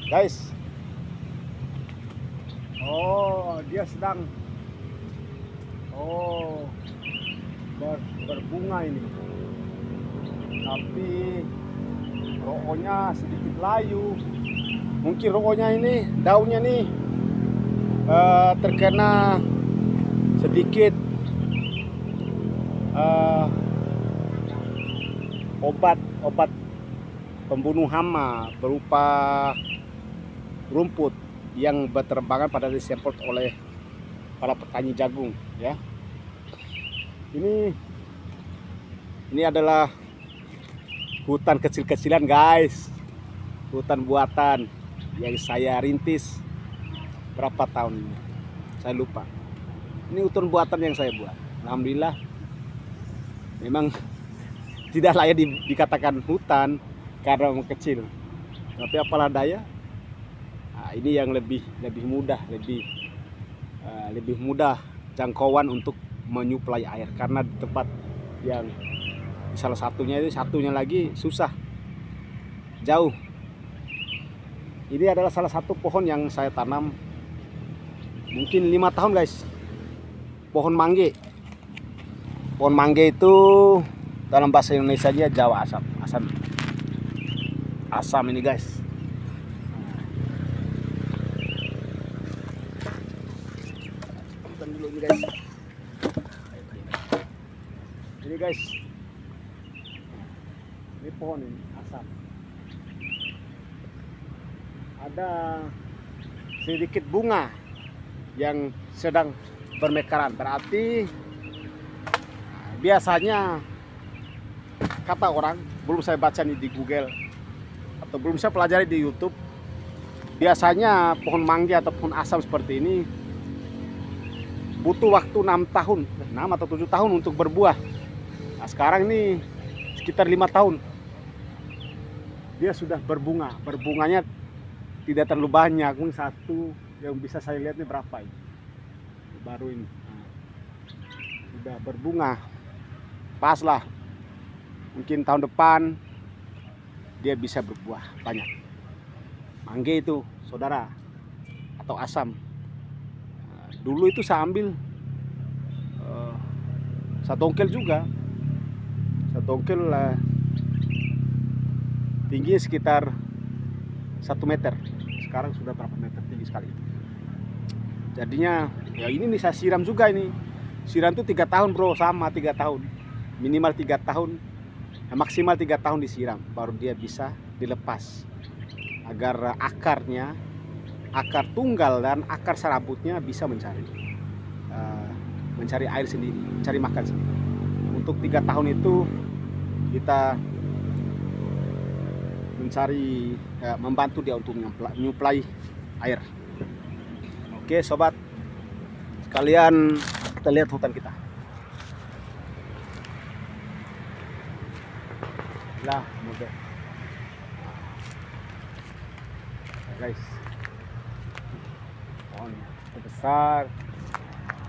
guys. Oh, dia sedang berbunga ini, tapi rokoknya sedikit layu. Mungkin rokoknya ini, daunnya nih terkena sedikit obat pembunuh hama berupa rumput yang berterbangan pada disemprot oleh para petani jagung, ya. Ini adalah hutan kecil-kecilan, guys. Hutan buatan yang saya rintis berapa tahun ini, saya lupa. Ini hutan buatan yang saya buat. Alhamdulillah, memang tidak layak dikatakan hutan karena kecil, tapi apalah daya. Nah, ini yang lebih mudah, lebih mudah jangkauan untuk menyuplai air, karena di tempat yang salah satunya lagi susah, jauh. Ini adalah salah satu pohon yang saya tanam mungkin 5 tahun, guys. Pohon mangge. Pohon mangge itu dalam bahasa Indonesia nya Jawa asam ini, guys. Dulu ini, guys. Ini, guys. Ini pohon ini asam. Ada sedikit bunga yang sedang bermekaran, berarti biasanya kata orang, belum saya baca nih di Google atau belum saya pelajari di YouTube, biasanya pohon mangga atau pohon asam seperti ini butuh waktu 6 atau 7 tahun untuk berbuah. Nah, sekarang ini sekitar 5 tahun dia sudah berbunga. Berbunganya tidak terlalu banyak, mungkin satu yang bisa saya lihat ini berapa ini, baru ini. Nah, sudah berbunga, pas lah. Mungkin tahun depan dia bisa berbuah banyak. Mangga itu, saudara, atau asam. Nah, dulu itu saya ambil satu tongkel juga. Satu tongkel tingginya sekitar 1 meter. Sekarang sudah berapa meter, tinggi sekali. Jadinya ya ini nih saya siram juga ini. Siram itu 3 tahun, bro, sama 3 tahun. Minimal 3 tahun, maksimal 3 tahun disiram, baru dia bisa dilepas. Agar akarnya, akar tunggal dan akar serabutnya bisa mencari air sendiri, mencari makan sendiri. Untuk 3 tahun itu kita membantu dia untuk menyuplai air. Oke, sobat sekalian, kita lihat hutan kita. Lah, mudah. Guys, pohonnya besar.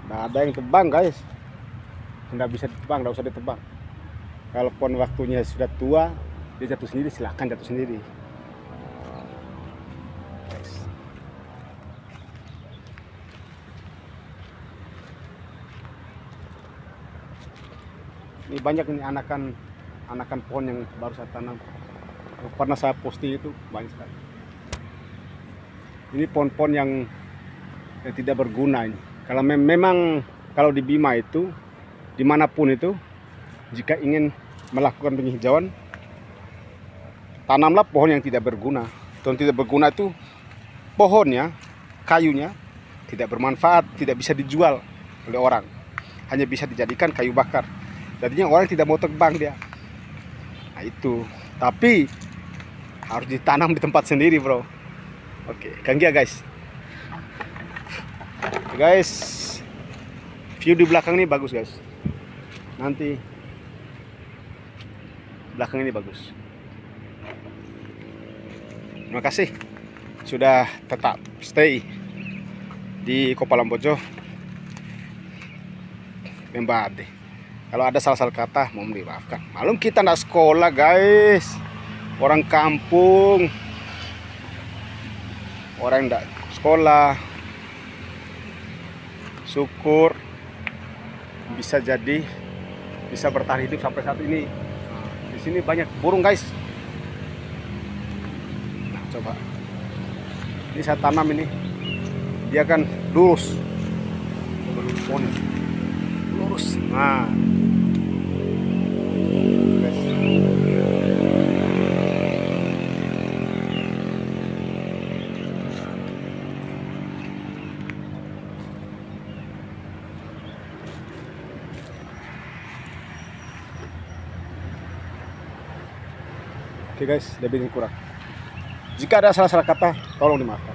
Nggak ada yang tebang, guys. Nggak bisa ditebang, nggak usah ditebang. Kalau pohon waktunya sudah tua, dia jatuh sendiri, silahkan jatuh sendiri. Guys. Ini banyak ini anakan pohon yang baru saya tanam. Pernah saya posting itu banyak sekali. Ini pohon-pohon yang tidak berguna ini. Kalau memang kalau di Bima itu, dimanapun itu, jika ingin melakukan penghijauan, tanamlah pohon yang tidak berguna. Pohon tidak berguna itu pohonnya, kayunya tidak bermanfaat, tidak bisa dijual oleh orang, hanya bisa dijadikan kayu bakar. Jadinya orang tidak mau tebang dia. Nah itu, tapi harus ditanam di tempat sendiri, bro. Oke, kanggia, guys. Guys, view di belakang ini bagus, guys. Nanti belakang ini bagus. Terima kasih sudah tetap stay di Kopalambojo Membade. Kalau ada salah-salah kata mohon dimaafkan. Malum kita nggak sekolah, guys, orang kampung. orang yang tidak sekolah, syukur bisa bertahan hidup sampai saat ini. Di sini banyak burung guys. Nah, coba ini saya tanam ini, dia kan lurus, lurus. Nah, guys. Oke guys, lebih kurang. Jika ada salah-salah kata, tolong dimaafkan.